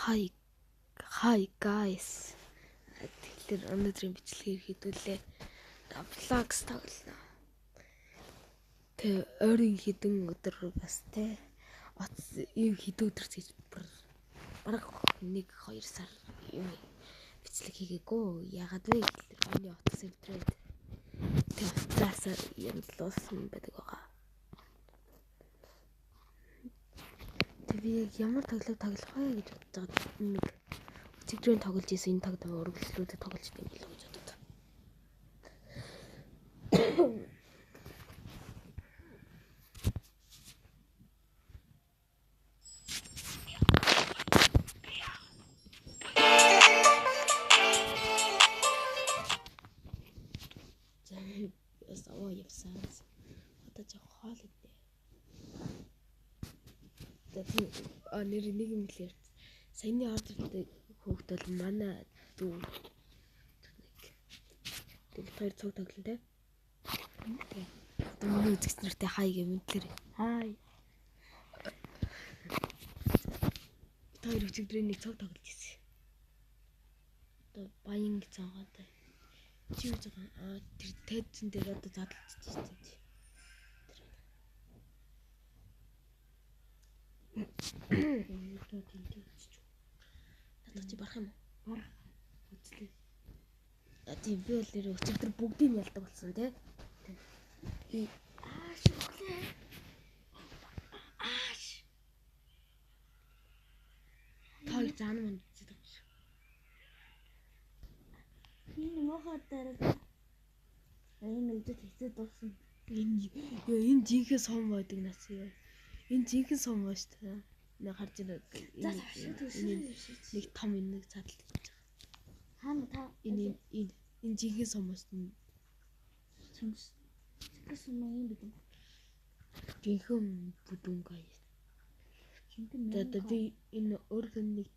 Hi guys. Тэгэхээр өнөөдрийн бичлэгийг хийдүүлээ. Vlogs тоглоно. Тэ ойрын хідэн өдөр бас тэ ийм хідэн өдөр гэж бараг 1-2 сар юм бичлэг хийгээгүй. Ягаад вэ гэхээр миний утас өдрөөд тэ утасаа юм луусан байдаг байгаа. Би ямар тоглох вэ гэж бодож байгаа нэг өчигдрийн тоглож исэн энэ тоглоом өргөлдлүүдэд тоглож байгаа юм болов гэж бодод. Ясаа явсан. Одоо жоо хоол идэ. Нэр нэг юм хэлээ. Саяны ордертэй хүүхд бол манай дүү. Тэгээд хоёр цуг тоглоно те. Одоо миний үзэгч нартай хай гэмэдлэр. Хай. Тэр өчигдрийн нэг цуг тоглож ирсэн. Одоо баян гэж цаагаад. Чи юу байгаа? Тэр тайзан дээр одоо задлж ирсэн. Надад чи барах юм уу? Барах. Үзлээ. Тийм би бол нэр өчигдөр бүгдийг нь ялдаг болсон тий. Тийм. Шүглээ. Той заан манд үздэг юм шиг. Энэ мохоо дараа. Энэ үдэт хэцүү дуусна. Энэ жинхэнэ сом байдаг нас яа. Энэ жинхэнэ сом ба шүү дээ. Нэг харж байна. Нэг том нэг задлж байгаа. Хаана та энэ жинхэнэ сом ба шүү. Жинхэнэ сом юм бид. Жинхэнэ бүдүнгай. Тэгээд би энэ өөрхөн нэг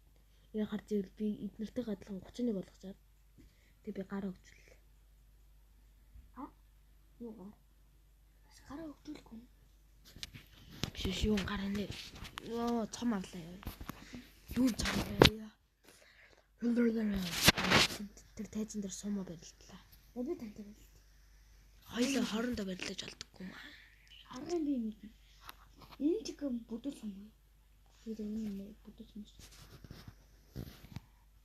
энэ харж ивэл би эднэртэй гадлан 31 болгочаад тэг би гараа өгчлээ. Юу гар? Гараа өгчлөхгүй. Биш юу гараа нэ. Йоо цом авлаа яа. Юу цом яа. Тэр тайзан дээр сумаа барилдлаа. Би тантай барилт. Хоёлоо хоорондоо барилдаж олдоггүй маа. Харин би нэг. Энэ ч юм бүдүүр сум. Тэр энэ бүдүүр сум.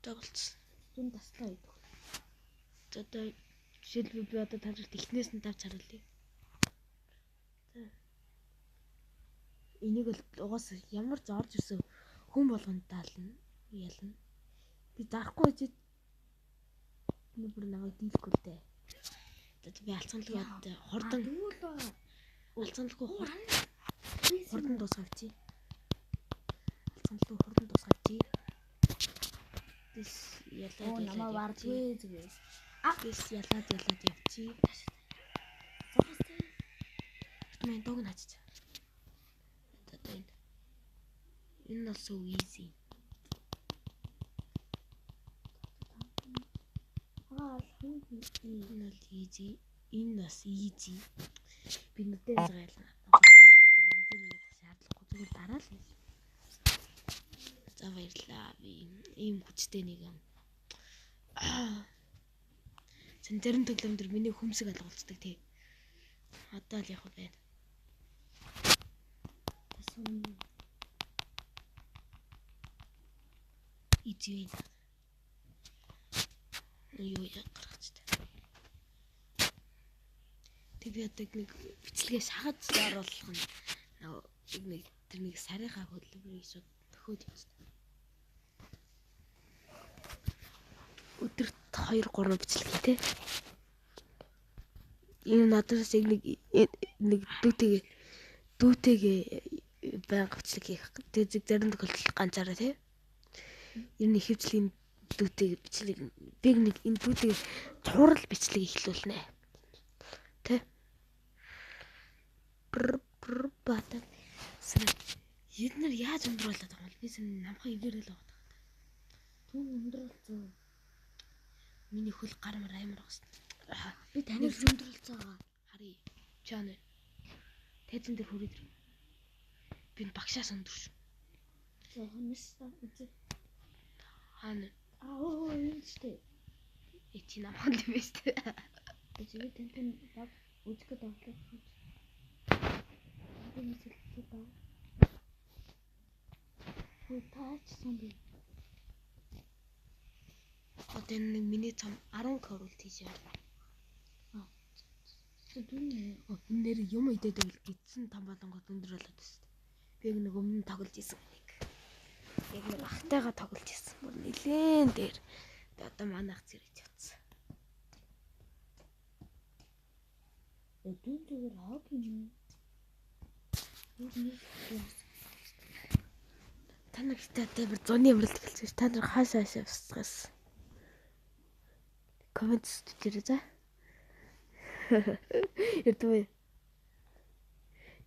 Тоглолцсон. Зүүн таслаа идэх. Одоо жишээлбэл би одоо танарт ихнээс нь тавьж харуулъя. Энийг л угаасаа ямар ч орж ирсэн хүн болгонд даална. Ялна. Би зарахгүй гэж би бүр наваг дийлэхгүй л дээ. Тэгээд би алцганлагад хордон алцганлаггүй хордон дуусгавчи. Алцганлаггүй хордон дуусгавчи. Тэс ялаад намаа вардгүй зүгээр. Тэс ялаад явчи. Зогсоо. Мэн дог наач. Энэ бол so easy. Энэ бол easy. Энэ бас easy. Би нүдэн зайлна. Нүдэн шаардлахгүй зүгээр дараа л. За баярлаа. Би ийм хүчтэй нэг юм. Цэнтэрэн төглөм дээр миний хүмсэг алгуулцдаг тий. Одоо л яг байна. Ичвэн. Юу яг гаргачихтай. Тэгээд нэг бичлэгээ шахаж оруулах нь нэг тэр нэг сарийнхаа хөдөлмөрийг шууд төхөөд явчихсан. Өдөрт 2-3 бичлэг тий. Энэ надаас яг нэг дүүтэйгээ байнга бичлэг хийх. Тэгээд зарим тохиолдолд ганцаараа тий. Энэ хөвчлийн дүүтэйг бичлэг би нэг энэ дүүтэйг цуврал бичлэг эхлүүлнэ. Тэ? Бата. Эднэр яаж өндрүүлээд байгаа юм бэ? Би сэн намхан ивэрэл байгаа. Түн өндрүүлсэн. Миний хөл гар мар амар байгаа. Би таныг өндрүүлсэн байгаа. Харъя. Чанаа. Тэзэн дээр хүрээд. Би багшаас өндөрш. За хонос үзээ. Хаана? Энэ штэ. Эти намхан юм биш үү? Эцэг тэнтэн баг үзэхэд орлоо. Энэ мэсэлтэй баг. Таач би. Одоо нэг миний цом 10 королт хийж байна. Дүн Энэ нэр юм идээд байл гидсэн том болонгод өндөр болоод байна. Би нэг өмнө тоглож исэн нэг. Яг нэг ахтайгаа тоглож исэн. Бүр нилээн дээр. Одоо манайх зэрэг явцсан. дүн зүгээр хог юм. Та нар ихтэй тэр зуны ямралт хэлсэн. Та нар хаашаа явсгаас. Коммент хийрээ за. Эрдвэ.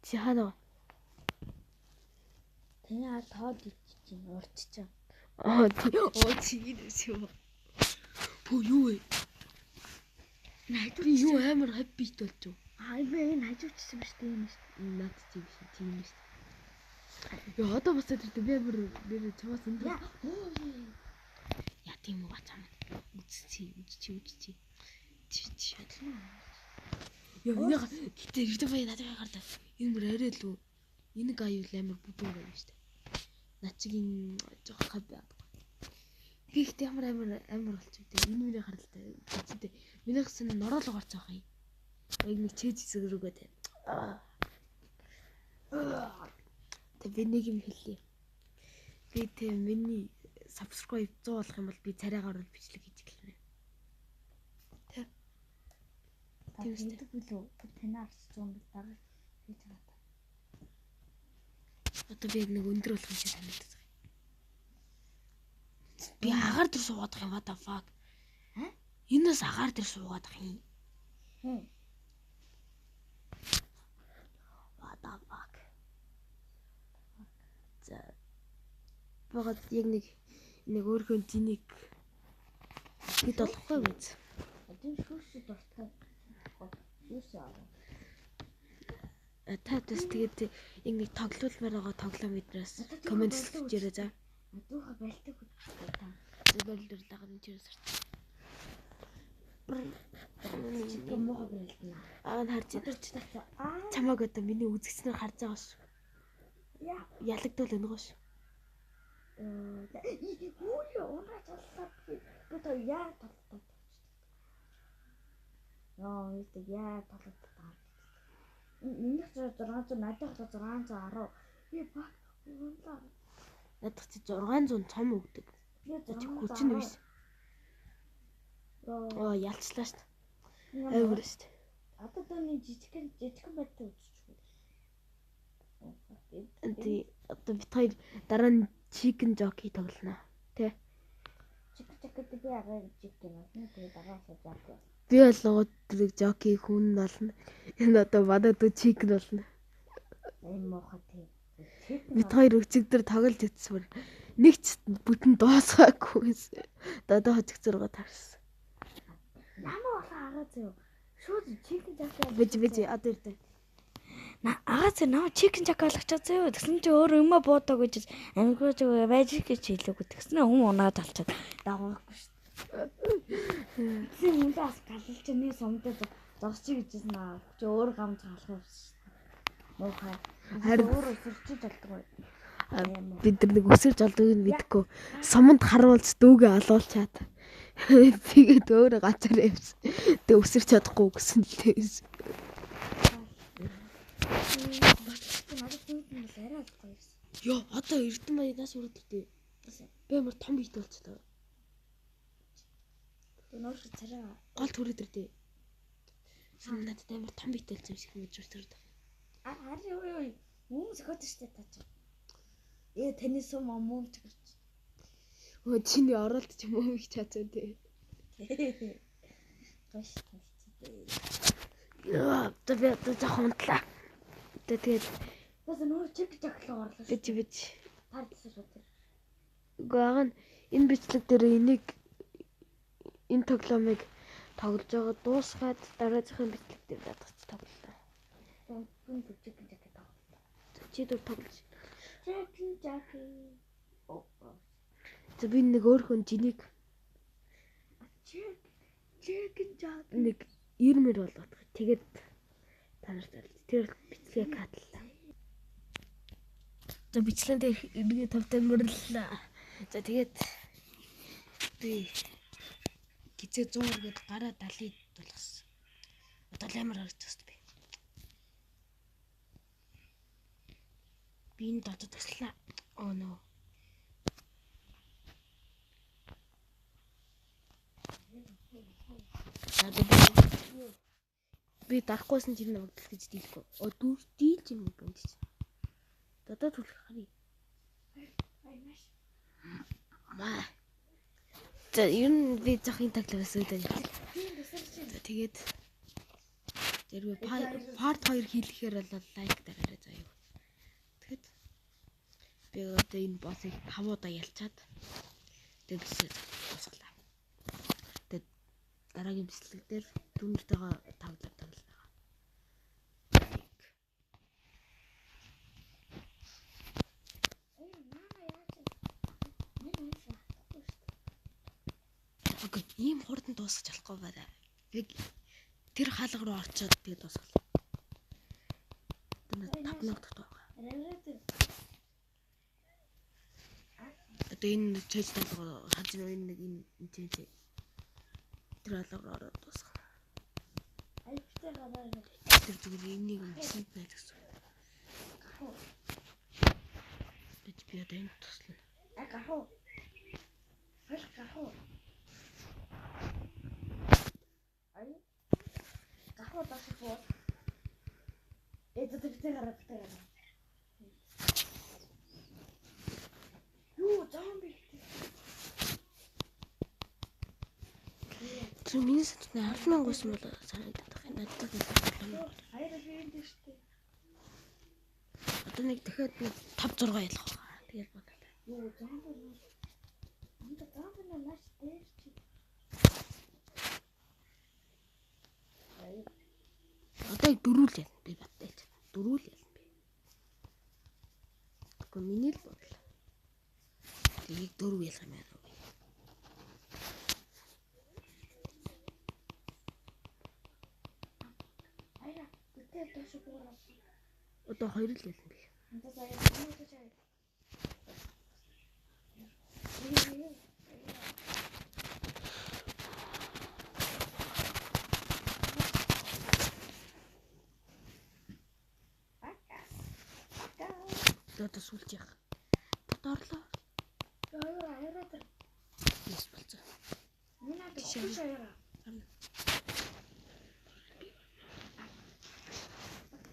Чи ханаа. Таны тоод ичиж урчиж. Чи идэж юу? Бөө юу вэ? Би юу амар хаппит болж юу? Би энэ хажуучсан биш тийм биш. Наад чи биш тийм биш. Яа одоо бас тэр би амар нэр чамаас өндөр. Яа тийм үү бацаа. Үзчихий. Чи шатлаа. Яа энийг гэтээ ирдэ бай надад гардаа. Энэ мөр арай л үү. Энэ аюул амар бүдүүн гай шүү дээ. Начгийн жоох хабаа. Гэхдээ амар болчих үү. Энэ миний харалтай. Гэвчтэй. Минийхс нь нороол гарцаах юм. Яг нэг чэйж хэсэг рүүгээ тэ. Тэ би нэг юм хэлье. Би тэ миний subscribe 100 болох юм бол би царайгаар бол бичлэг хийж эхэлнэ. Тэ. Тэгээд билүү таны арч 100 бил дараа хийж байгаа та. Одоо би яг нэг өндөр болох юм шиг санагдаж байна. Би агаар дээр суугаад байгаа юм what the fuck. Энэс агаар дээр суугаад байгаа юм. What the fuck. За. Багт яг нэг өөрхөн зиник хэд болохгүй биз. Одоо шүүсэд болтой. Шүүсээ аваа. Та тэс тэгээд яг нэг тоглоулмаар байгаа тоглоом биднээс коммент хийжээрэй за. Адууха байлтаг хүчтэй та. Зөвлөлдөр лагын чирээс орч. Муухай байлтана. Харж идэрч чамаг одоо миний үзэгчнэр харж байгаа ш. Ялагдвал өнгөө ш. Өөе унаа цаллаа. Би то яа тоглоо. Яа тоглоо. Миний 600 надад 610. Би баг унаа. Надад чи 600 цом өгдөг. Чи хүч нь биш. Ялцлаа ш. Авир ш. Одоо таны жижигхэн байдлаа үзчихгүй. Энти одоо бит хоёр дараа нь chicken jockey тоглоно. Тэ. Chicken би агаар chicken болно. Тэгээ дараасаа jockey. Би болгоод тэр jockey хүн болно. Энэ одоо бадад chicken болно. Энэ мохоо тийм. Бит хоёр өчигдөр тоглож идсвэр. Нэг ч бүтэн дуусгаагүй. Одоо хожиг зургаа таарсан. Ямар болоо агаа зөө. Шууд chicken jockey. Бэж одоо ирдэ. Агаа зөө наа chicken jockey болгочихоо зөө. Тэгсэн чи өөр юмаа буудаг гэж амиргүй зөө байж гэж хэлээгүй. Тэгснэ хүн унаад алчаад дагахгүй шүү. Тийм үндээс галж чиний сумдаа зогсчих гэжсэн аа. Чи өөр гамж халах явсан шүү. Муухай. Харин өөр өсөрчиж болдог. бид нар нэг өсөрж олдгийг нь мэдгүй. Суманд харуулж дүүгээ алуулчаад. Тэгээд өөрөө гацаар явсан. Тэгээ өсөрч чадахгүй гэсэн л тэгээс. Йоо, одоо Эрдэнэ баянаас үргэлжлэв. Би амар том бит болчихлоо. Нууш царай Гол төрөд ирдээ. Надад амар том бит болсон юм шиг мэдэрч төрөд. Ой. Мөн зөхөд штэ таач. Таны сум мөн тэгэрч. Чиний оролт ч юм уу их чацсан тий. Гош. Яа, тэгээ жоох унтлаа. Тэгээд нөр чиг жаглаа орлоо. бич. Таарсан шүү дээ. Гэгэн энэ бичлэг дээр энэ тоглоомыг тоглож байгаа дуусгаад дараагийн бичлэг дээр ядгач тоглолоо. Хүн чиг жаглаа тоглоо. Чи дөө тоглож. Чиг жаглаа. За би нэг өөр хүн жинийг Чекин жаад нэг 90 мөр болгоод тэгээд танарт тэр бичлэгийг хадлаа. За бичлэн дээр эргээ тавтай мөрлөө. За тэгээд би гизээ 100 гээд гараа 70-д болгосон. Одоо амар харагдчихсан би. Би энэ дотор туслаа. Oh no. Би дарахгүйсэн чинь навагдал гэж дийлэхгүй. Дүүр дийлж юм байна гэж. Дадаа түлхэх харъя. Маа. За ер нь би захын таглагаас үүдэн. За тэгээд зэрэг part 2 хийлгэхээр бол лайк дараарай заяа. Тэгэхэд би одоо энэ боссыг 5 удаа ялчаад тэгээд дуусгалаа. Тэгээд дараагийн бичлэг дээр түнэртэйгээ тавлаа. Окей, ийм хурдан дуусгаж болохгүй байна. Яг тэр хаалга руу орчоод тэгээд дуусгалаа. Одоо 5 минут байгаа. Одоо энэ чэйж талгаа хаж нэг энэ чэйж тэр хаалга руу ороод дуусгана. Тэр зүгээр энийг мэдсэн байх гэсэн. Би одоо энэ туслана. Гахуу. Гахуу. Гахуу дашгүй. Это гараад. Юу зомби. Тэр миний сэтгний 10,000 гуйсан бол санагдаад байна. Надад л Хайр хийм дээ штэ. одоо нэг дахиад би 5 6 ялах байгаа. Тэгээд бодоо. Юу зомби. Энд зомби наш дээр чи. Одоо яг дөрүүл яа би баттай. Дөрүүл яа би. Тэгэхгүй миний л бодлоо. Тэгээд дөрөв ялах юм байна. Айна, бүтээ ташгүй гоо. Одоо 2 л ялсан би. Энд заяа юу чаа. Одоо сүлж яах. Доторлоо. Яа. Yes болцоо. Минь шаяа.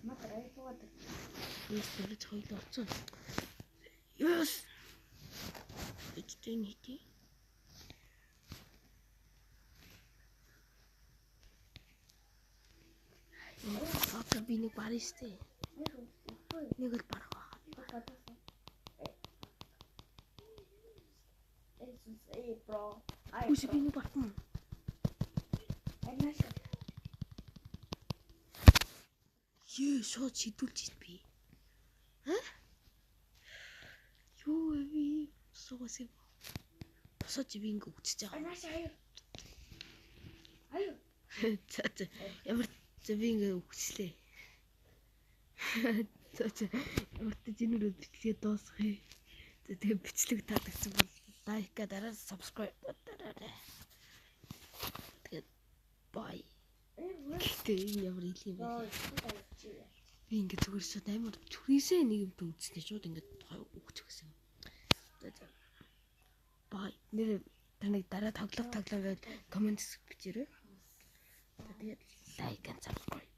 Матрай фод. Yes болж хоёул орцсон. Yes. Эцтэй нийтий. Одоо би нэг баристэй. Нэг л барах байгаа. Bro. Үгүй би нэг бартна. Айнаш. Шууд шидүүлж би. Юу вэ? Суугасаа. Босож би ингээ үтсэж байгаа. Айнаш аю. За ямар би ингээ үтслээ. За ямар чиний бичлэгээ дуусгая. За тэгээ бичлэг таадагсан бол лайк дараа subscribe дараа. Тэгээд bye. Гэтэ энэ ямар хэлэх юм бэ? Би ингээ зүгээр шууд амар чүрээсээ нэг юм үзснээ шууд ингээ өгч өгсөн. За bye. Нэр таныг дараа тоглох байвал комент бичээрэй. Тэгээд лайк and subscribe.